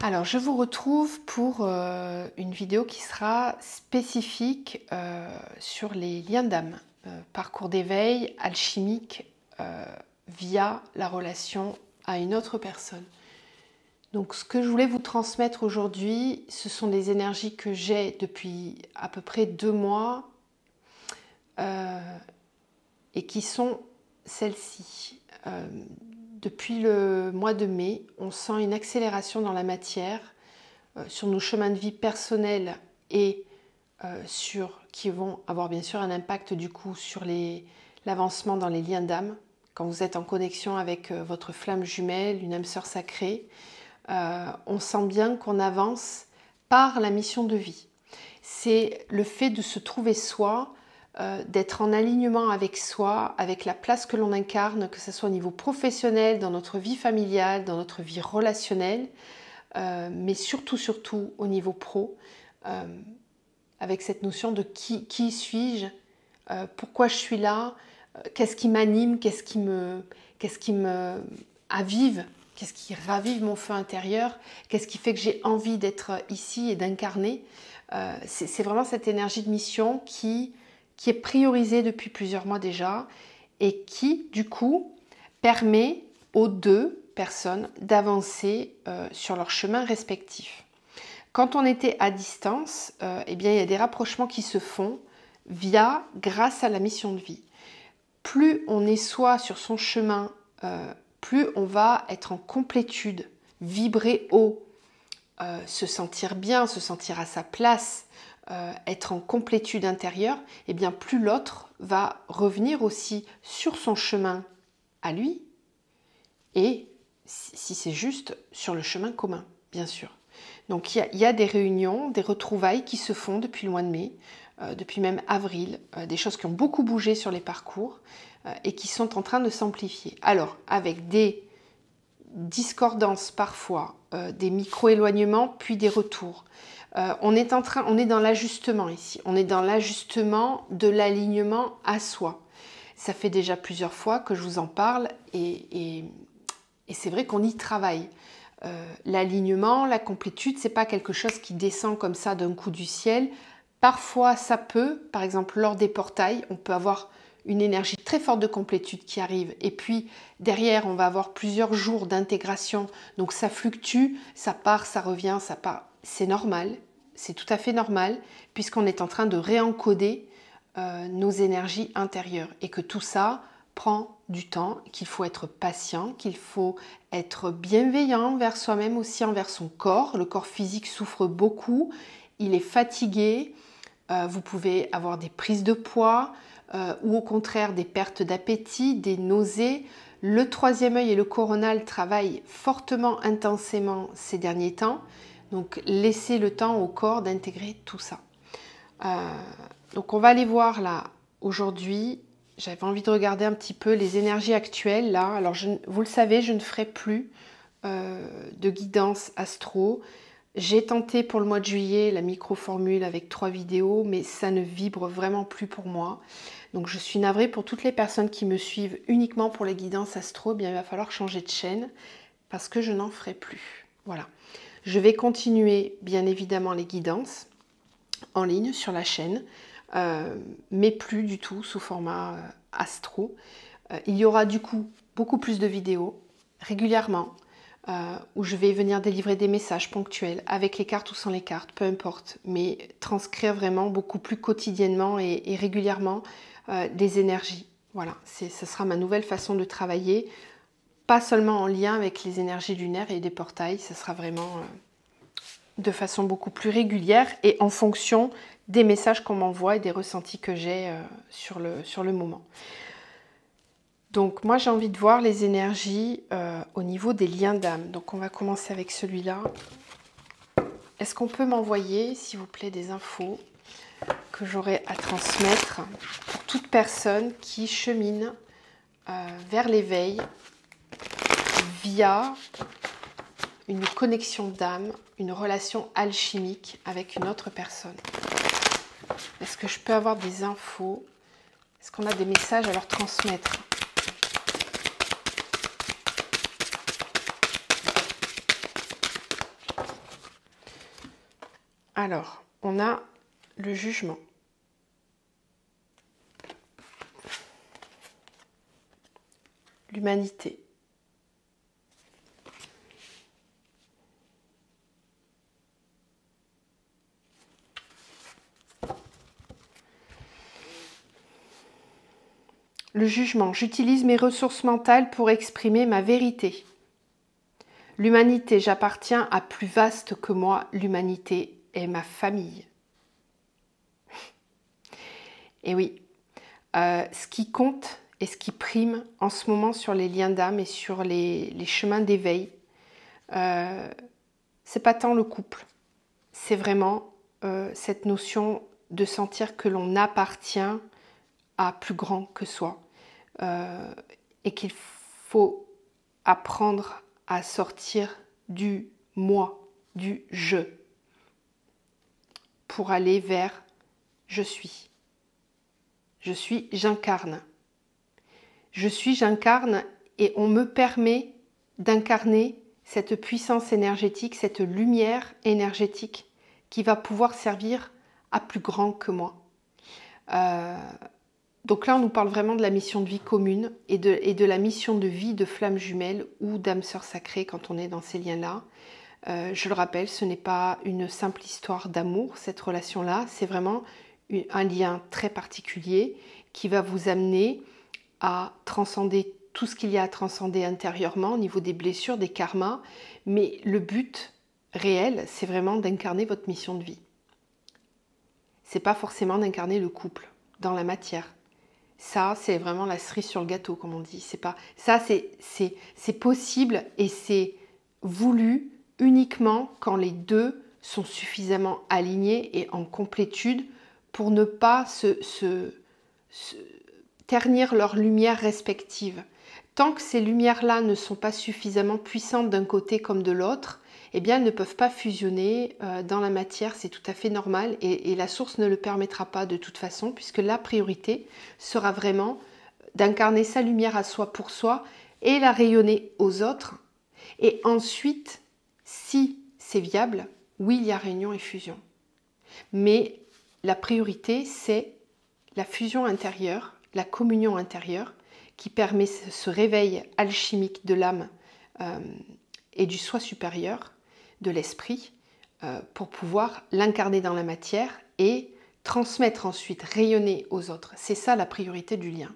Alors, je vous retrouve pour une vidéo qui sera spécifique sur les liens d'âme, parcours d'éveil alchimique via la relation à une autre personne. Donc, ce que je voulais vous transmettre aujourd'hui, ce sont des énergies que j'ai depuis à peu près 2 mois et qui sont celles-ci. Depuis le mois de mai, on sent une accélération dans la matière sur nos chemins de vie personnels et qui vont avoir bien sûr un impact du coup sur l'avancement dans les liens d'âme. Quand vous êtes en connexion avec votre flamme jumelle, une âme sœur sacrée, on sent bien qu'on avance par la mission de vie. C'est le fait de se trouver soi, d'être en alignement avec soi, avec la place que l'on incarne, que ce soit au niveau professionnel, dans notre vie familiale, dans notre vie relationnelle, mais surtout au niveau pro, avec cette notion de qui suis-je, pourquoi je suis là, qu'est-ce qui m'anime, qu'est-ce qui me avive, qu'est-ce qui ravive mon feu intérieur, qu'est-ce qui fait que j'ai envie d'être ici et d'incarner. C'est vraiment cette énergie de mission qui est priorisée depuis plusieurs mois déjà et qui, du coup, permet aux deux personnes d'avancer sur leur chemin respectif. Quand on était à distance, eh bien, il y a des rapprochements qui se font grâce à la mission de vie. Plus on est soi sur son chemin, plus on va être en complétude, vibrer haut, se sentir bien, se sentir à sa place, être en complétude intérieure, et bien plus l'autre va revenir aussi sur son chemin à lui et, si c'est juste, sur le chemin commun, bien sûr. Donc il y a des réunions, des retrouvailles qui se font depuis le mois de mai, depuis même avril, des choses qui ont beaucoup bougé sur les parcours et qui sont en train de s'amplifier. Alors, avec des discordances parfois, des micro-éloignements, puis des retours. On est dans l'ajustement ici, on est dans l'ajustement de l'alignement à soi. Ça fait déjà plusieurs fois que je vous en parle et c'est vrai qu'on y travaille. L'alignement, la complétude, c'est pas quelque chose qui descend comme ça d'un coup du ciel. Parfois ça peut, par exemple lors des portails, on peut avoir une énergie très forte de complétude qui arrive et puis derrière on va avoir plusieurs jours d'intégration, donc ça fluctue, ça part, ça revient, ça part. C'est normal, c'est tout à fait normal puisqu'on est en train de réencoder nos énergies intérieures et que tout ça prend du temps, qu'il faut être patient, qu'il faut être bienveillant envers soi-même aussi, envers son corps. Le corps physique souffre beaucoup, il est fatigué, vous pouvez avoir des prises de poids ou au contraire des pertes d'appétit, des nausées. Le 3e œil et le coronal travaillent fortement, intensément ces derniers temps. Donc laissez le temps au corps d'intégrer tout ça. Donc on va aller voir là aujourd'hui. J'avais envie de regarder un petit peu les énergies actuelles là. Alors vous le savez, je ne ferai plus de guidance astro. J'ai tenté pour le mois de juillet la micro-formule avec 3 vidéos, mais ça ne vibre vraiment plus pour moi. Donc je suis navrée pour toutes les personnes qui me suivent uniquement pour les guidances astro. Eh bien, il va falloir changer de chaîne parce que je n'en ferai plus. Voilà. Je vais continuer bien évidemment les guidances en ligne sur la chaîne, mais plus du tout sous format astro. Il y aura du coup beaucoup plus de vidéos régulièrement où je vais venir délivrer des messages ponctuels avec les cartes ou sans les cartes, peu importe, mais transcrire vraiment beaucoup plus quotidiennement et régulièrement des énergies. Voilà, ce sera ma nouvelle façon de travailler, pas seulement en lien avec les énergies lunaires et des portails, ce sera vraiment de façon beaucoup plus régulière et en fonction des messages qu'on m'envoie et des ressentis que j'ai sur le moment. Donc moi j'ai envie de voir les énergies au niveau des liens d'âme. Donc on va commencer avec celui-là. Est-ce qu'on peut m'envoyer, s'il vous plaît, des infos que j'aurai à transmettre pour toute personne qui chemine vers l'éveil via une connexion d'âme, une relation alchimique avec une autre personne? Est-ce que je peux avoir des infos? Est-ce qu'on a des messages à leur transmettre? Alors, on a le jugement. L'humanité. Le jugement. J'utilise mes ressources mentales pour exprimer ma vérité. L'humanité. J'appartiens à plus vaste que moi. L'humanité est ma famille. Et oui, ce qui compte et ce qui prime en ce moment sur les liens d'âme et sur les chemins d'éveil, c'est pas tant le couple, c'est vraiment cette notion de sentir que l'on appartient à plus grand que soi et qu'il faut apprendre à sortir du moi, du je, pour aller vers je suis. Je suis, j'incarne. Je suis, j'incarne et on me permet d'incarner cette puissance énergétique, cette lumière énergétique qui va pouvoir servir à plus grand que moi. Donc là, on nous parle vraiment de la mission de vie commune et de la mission de vie de flamme jumelle ou d'âme sœur sacrée quand on est dans ces liens-là. Je le rappelle, ce n'est pas une simple histoire d'amour, cette relation-là, c'est vraiment un lien très particulier qui va vous amener à transcender tout ce qu'il y a à transcender intérieurement au niveau des blessures, des karmas, mais le but réel, c'est vraiment d'incarner votre mission de vie. C'est pas forcément d'incarner le couple dans la matière. Ça, c'est vraiment la cerise sur le gâteau, comme on dit. C'est pas ça, c'est possible et c'est voulu uniquement quand les deux sont suffisamment alignés et en complétude pour ne pas ternir leurs lumières respectives. Tant que ces lumières-là ne sont pas suffisamment puissantes d'un côté comme de l'autre, eh bien, elles ne peuvent pas fusionner dans la matière, c'est tout à fait normal et la source ne le permettra pas de toute façon puisque la priorité sera vraiment d'incarner sa lumière à soi pour soi et la rayonner aux autres. Et ensuite, si c'est viable, oui, il y a réunion et fusion. Mais la priorité, c'est la fusion intérieure, la communion intérieure qui permet ce réveil alchimique de l'âme et du soi supérieur, de l'esprit, pour pouvoir l'incarner dans la matière et transmettre ensuite, rayonner aux autres. C'est ça la priorité du lien.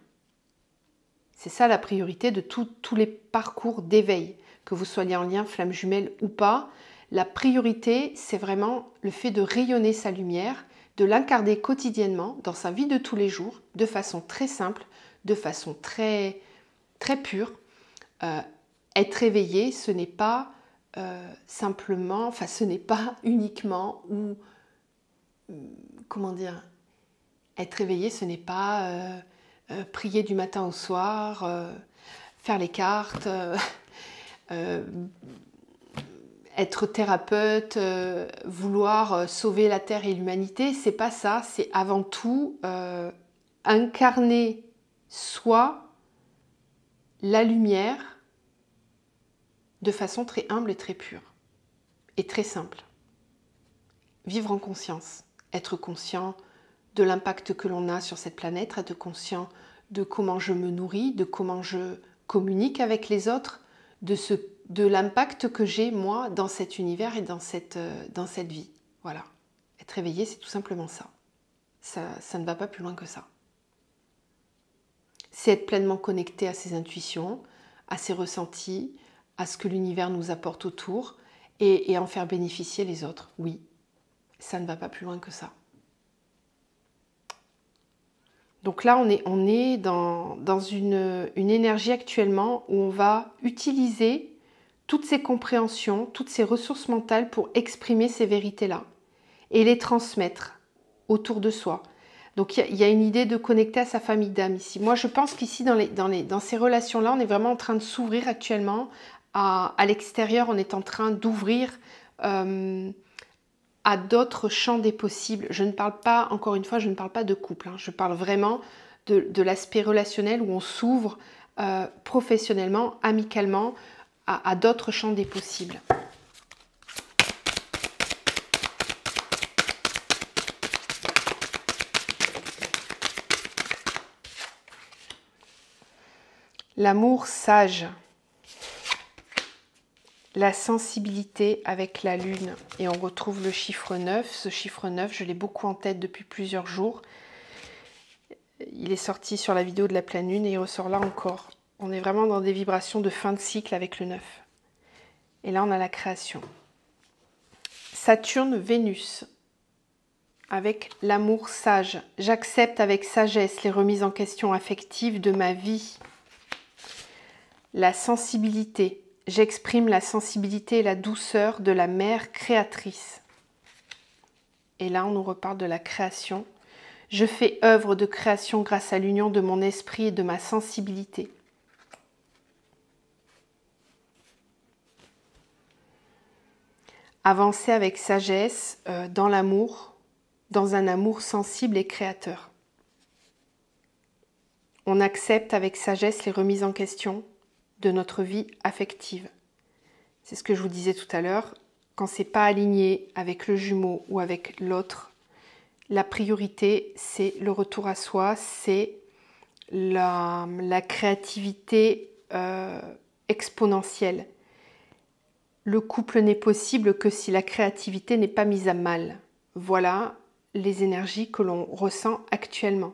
C'est ça la priorité de tous les parcours d'éveil, que vous soyez en lien flamme jumelle ou pas. La priorité, c'est vraiment le fait de rayonner sa lumière, de l'incarner quotidiennement dans sa vie de tous les jours, de façon très simple, de façon très, très pure. Être éveillé, ce n'est pas simplement, enfin ce n'est pas uniquement ou comment dire, être éveillé, ce n'est pas prier du matin au soir, faire les cartes, être thérapeute, vouloir sauver la Terre et l'humanité, c'est pas ça, c'est avant tout incarner soi, la lumière, de façon très humble et très pure, et très simple. Vivre en conscience, être conscient de l'impact que l'on a sur cette planète, être conscient de comment je me nourris, de comment je communique avec les autres, de l'impact que j'ai moi dans cet univers et dans cette vie. Voilà. Être éveillé, c'est tout simplement ça. Ça ne va pas plus loin que ça. C'est être pleinement connecté à ses intuitions, à ses ressentis, à ce que l'univers nous apporte autour et en faire bénéficier les autres. Oui, ça ne va pas plus loin que ça. Donc là, on est dans une énergie actuellement où on va utiliser toutes ces compréhensions, toutes ces ressources mentales pour exprimer ces vérités-là et les transmettre autour de soi. Donc il y a une idée de connecter à sa famille d'âme ici. Moi, je pense qu'ici, dans ces relations-là, on est vraiment en train de s'ouvrir actuellement. À l'extérieur, on est en train d'ouvrir à d'autres champs des possibles. Je ne parle pas, encore une fois, je ne parle pas de couple. Hein. Je parle vraiment de l'aspect relationnel où on s'ouvre professionnellement, amicalement, à d'autres champs des possibles. L'amour sage. La sensibilité avec la lune. Et on retrouve le chiffre 9. Ce chiffre 9, je l'ai beaucoup en tête depuis plusieurs jours. Il est sorti sur la vidéo de la pleine lune et il ressort là encore. On est vraiment dans des vibrations de fin de cycle avec le 9. Et là, on a la création. Saturne, Vénus. Avec l'amour sage. J'accepte avec sagesse les remises en question affectives de ma vie. La sensibilité. J'exprime la sensibilité et la douceur de la mère créatrice. Et là, on nous reparle de la création. Je fais œuvre de création grâce à l'union de mon esprit et de ma sensibilité. Avancer avec sagesse dans l'amour, dans un amour sensible et créateur. On accepte avec sagesse les remises en question de notre vie affective. C'est ce que je vous disais tout à l'heure. Quand c'est pas aligné avec le jumeau ou avec l'autre, la priorité, c'est le retour à soi, c'est la créativité exponentielle. Le couple n'est possible que si la créativité n'est pas mise à mal. Voilà les énergies que l'on ressent actuellement.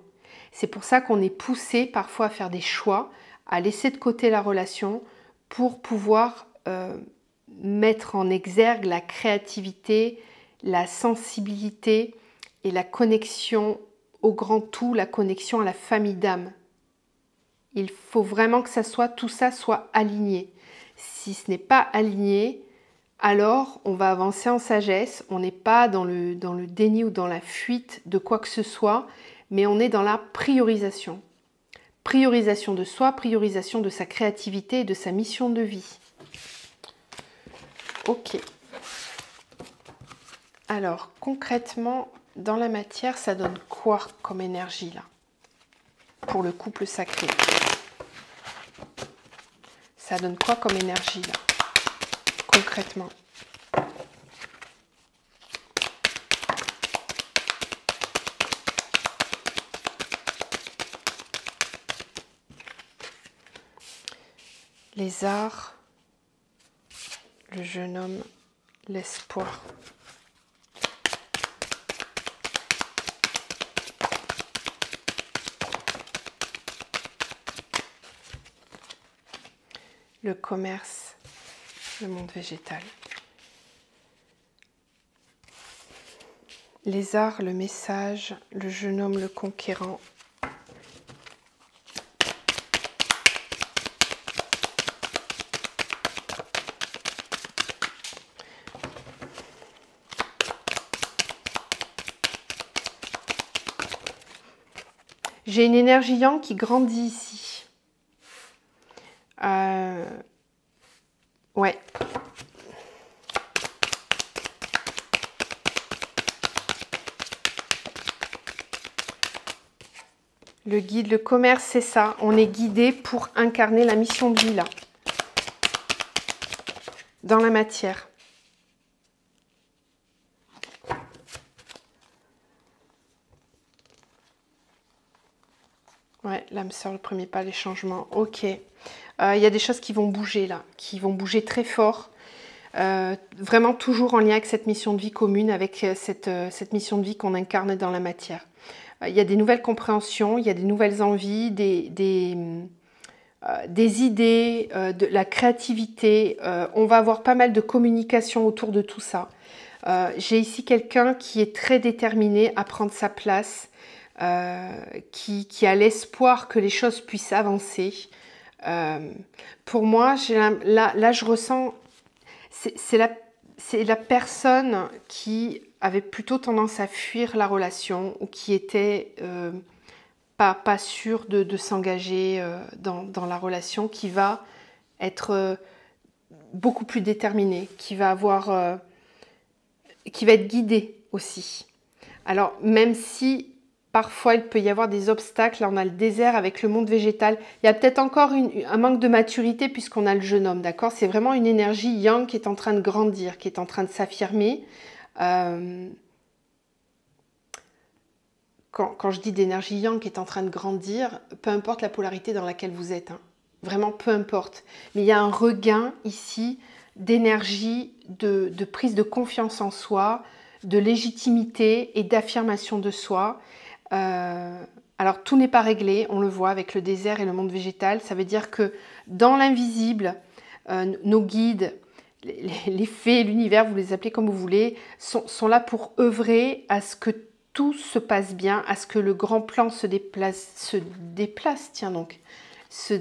C'est pour ça qu'on est poussé parfois à faire des choix, à laisser de côté la relation pour pouvoir mettre en exergue la créativité, la sensibilité et la connexion au grand tout, la connexion à la famille d'âme. Il faut vraiment que tout ça soit aligné. Si ce n'est pas aligné, alors on va avancer en sagesse. On n'est pas dans le déni ou dans la fuite de quoi que ce soit, mais on est dans la priorisation. Priorisation de soi, priorisation de sa créativité et de sa mission de vie. Ok. Alors, concrètement, dans la matière, ça donne quoi comme énergie là pour le couple sacré? Ça donne quoi comme énergie là concrètement? Les arts, le jeune homme, l'espoir. Le commerce, le monde végétal. Les arts, le message, le jeune homme, le conquérant. J'ai une énergie yang qui grandit ici. Ouais. Le guide, le commerce, c'est ça. On est guidé pour incarner la mission de vie là. Dans la matière. Ouais, l'âme sœur, le premier pas, les changements. Ok. Il y a des choses qui vont bouger là, qui vont bouger très fort. Vraiment toujours en lien avec cette mission de vie commune, avec cette mission de vie qu'on incarne dans la matière. Il y a des nouvelles compréhensions, il y a des nouvelles envies, des idées, de la créativité. On va avoir pas mal de communication autour de tout ça. J'ai ici quelqu'un qui est très déterminé à prendre sa place, qui a l'espoir que les choses puissent avancer. Pour moi, là je ressens, c'est la personne qui avait plutôt tendance à fuir la relation ou qui était pas sûre de s'engager dans la relation, qui va être beaucoup plus déterminée, qui va être guidée aussi. Alors même si parfois, il peut y avoir des obstacles. Là, on a le désert avec le monde végétal. Il y a peut-être encore un manque de maturité puisqu'on a le jeune homme, d'accord? C'est vraiment une énergie yang qui est en train de grandir, qui est en train de s'affirmer. Quand je dis d'énergie yang qui est en train de grandir, peu importe la polarité dans laquelle vous êtes, hein, Vraiment, peu importe. Mais il y a un regain ici d'énergie, de prise de confiance en soi, de légitimité et d'affirmation de soi. Alors, tout n'est pas réglé, on le voit avec le désert et le monde végétal. Ça veut dire que dans l'invisible, nos guides, les fées, l'univers, vous les appelez comme vous voulez, sont là pour œuvrer à ce que tout se passe bien, à ce que le grand plan se déplace, tiens donc, se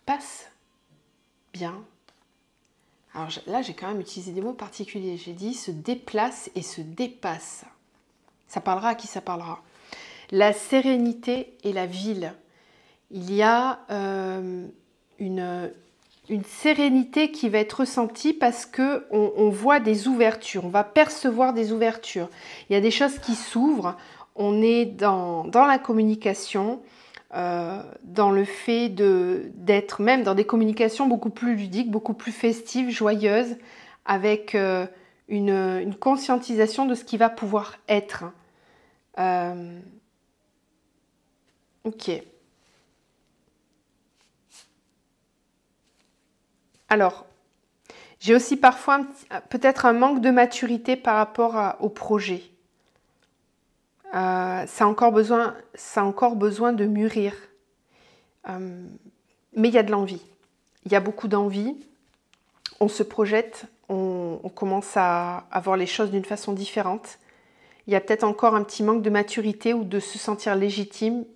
passe bien. Alors là, j'ai quand même utilisé des mots particuliers. J'ai dit se déplace et se dépasse. Ça parlera à qui ça parlera. La sérénité et la ville. Il y a une sérénité qui va être ressentie parce qu'on voit des ouvertures, on va percevoir des ouvertures. Il y a des choses qui s'ouvrent, on est dans la communication, dans le fait d'être même dans des communications beaucoup plus ludiques, beaucoup plus festives, joyeuses, avec une conscientisation de ce qui va pouvoir être. Ok. Alors, j'ai aussi parfois peut-être un manque de maturité par rapport au projet. Ça a encore besoin de mûrir. Mais il y a de l'envie. Il y a beaucoup d'envie. On se projette, on commence à voir les choses d'une façon différente. Il y a peut-être encore un petit manque de maturité ou de se sentir légitime,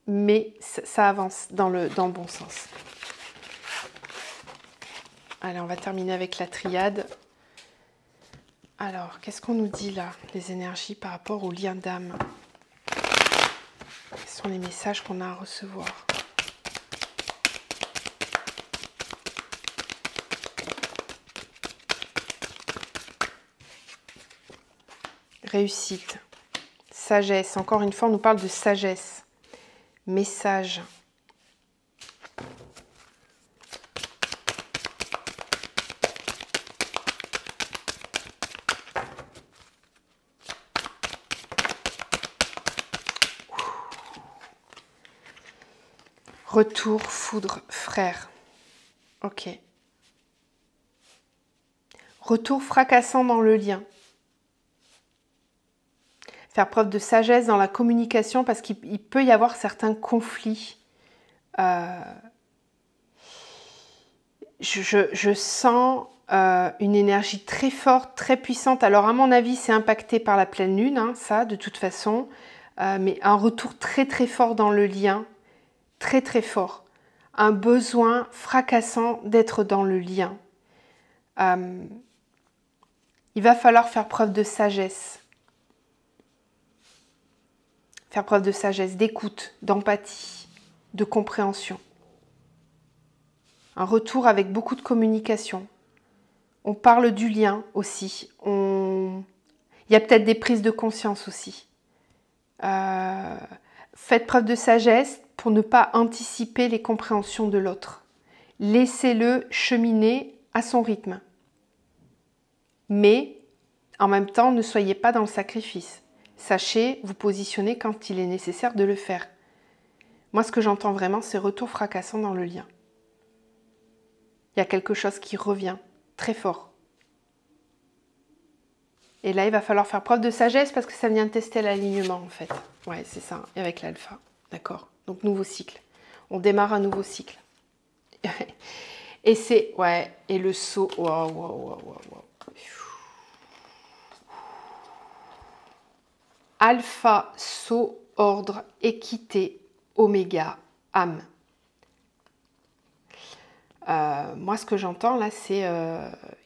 mais ça avance dans le bon sens. Allez, on va terminer avec la triade. Alors, qu'est-ce qu'on nous dit là, les énergies par rapport au lien d'âme? Quels sont les messages qu'on a à recevoir? Réussite, sagesse. Encore une fois, on nous parle de sagesse. Message. Retour, foudre, frère. Ok. Retour fracassant dans le lien. Faire preuve de sagesse dans la communication parce qu'il peut y avoir certains conflits. Je sens une énergie très forte, très puissante. Alors à mon avis, c'est impacté par la pleine lune, hein, ça, de toute façon. Mais un retour très très fort dans le lien. Très très fort. Un besoin fracassant d'être dans le lien. Il va falloir faire preuve de sagesse. Faire preuve de sagesse, d'écoute, d'empathie, de compréhension. Un retour avec beaucoup de communication. On parle du lien aussi. Il y a peut-être des prises de conscience aussi. Faites preuve de sagesse pour ne pas anticiper les compréhensions de l'autre. Laissez-le cheminer à son rythme. Mais, en même temps, ne soyez pas dans le sacrifice. Sachez vous positionner quand il est nécessaire de le faire. Moi, ce que j'entends vraiment, c'est retour fracassant dans le lien. Il y a quelque chose qui revient très fort. Et là, il va falloir faire preuve de sagesse parce que ça vient tester l'alignement, en fait. Ouais, c'est ça, et avec l'alpha. D'accord. Donc, nouveau cycle. On démarre un nouveau cycle. Et c'est... Ouais, et le saut... Waouh. Alpha, saut, ordre, équité, oméga, âme. Moi, ce que j'entends là, c'est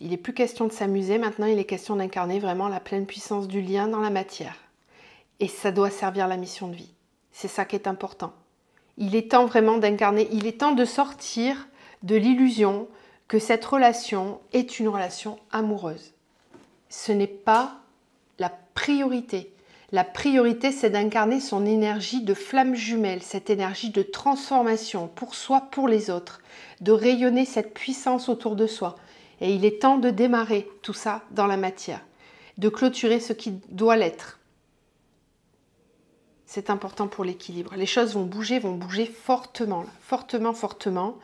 il n'est plus question de s'amuser, maintenant il est question d'incarner vraiment la pleine puissance du lien dans la matière. Et ça doit servir la mission de vie. C'est ça qui est important. Il est temps vraiment d'incarner, il est temps de sortir de l'illusion que cette relation est une relation amoureuse. Ce n'est pas la priorité. La priorité, c'est d'incarner son énergie de flamme jumelle, cette énergie de transformation pour soi, pour les autres, de rayonner cette puissance autour de soi. Et il est temps de démarrer tout ça dans la matière, de clôturer ce qui doit l'être. C'est important pour l'équilibre. Les choses vont bouger fortement, là. Fortement, fortement.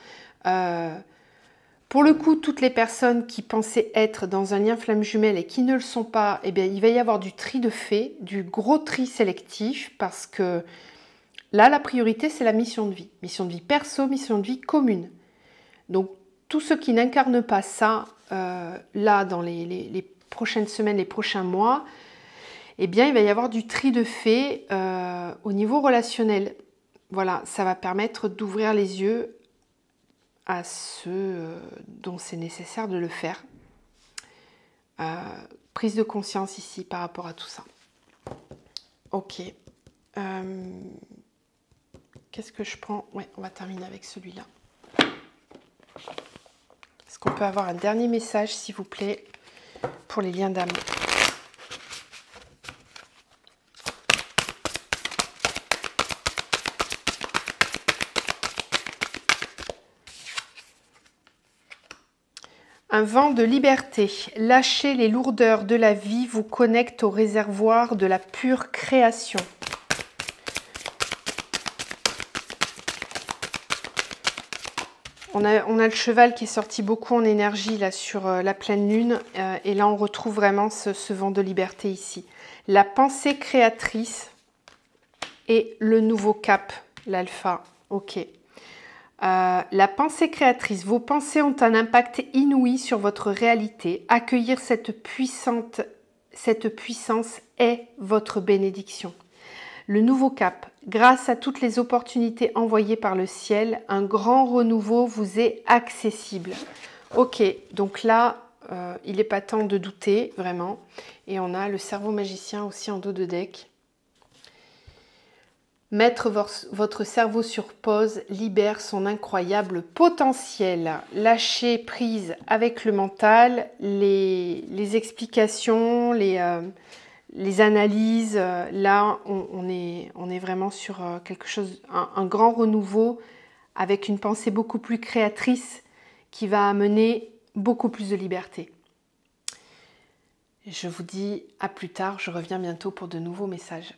Pour le coup, toutes les personnes qui pensaient être dans un lien flamme jumelle et qui ne le sont pas, eh bien, il va y avoir du tri de fait, du gros tri sélectif, parce que là, la priorité, c'est la mission de vie. Mission de vie perso, mission de vie commune. Donc, tous ceux qui n'incarnent pas ça, là, dans les prochaines semaines, les prochains mois, eh bien, il va y avoir du tri de fait au niveau relationnel. Voilà, ça va permettre d'ouvrir les yeux à ceux dont c'est nécessaire de le faire. Prise de conscience ici par rapport à tout ça. Ok. Qu'est-ce que je prends? Ouais, on va terminer avec celui-là. Est-ce qu'on peut avoir un dernier message, s'il vous plaît, pour les liens d'âme? Un vent de liberté. Lâchez les lourdeurs de la vie, vous connecte au réservoir de la pure création. On a le cheval qui est sorti beaucoup en énergie là sur la pleine lune et là on retrouve vraiment ce vent de liberté ici. La pensée créatrice et le nouveau cap, l'alpha. Ok. La pensée créatrice. Vos pensées ont un impact inouï sur votre réalité. Accueillir cette puissance est votre bénédiction. Le nouveau cap. Grâce à toutes les opportunités envoyées par le ciel, un grand renouveau vous est accessible. Ok, donc là, il n'est pas temps de douter, vraiment. Et on a le cerveau magicien aussi en dos de deck. Mettre votre cerveau sur pause libère son incroyable potentiel. Lâchez prise avec le mental, les explications, les analyses. Là, on est vraiment sur quelque chose, un grand renouveau avec une pensée beaucoup plus créatrice qui va amener beaucoup plus de liberté. Je vous dis à plus tard, je reviens bientôt pour de nouveaux messages.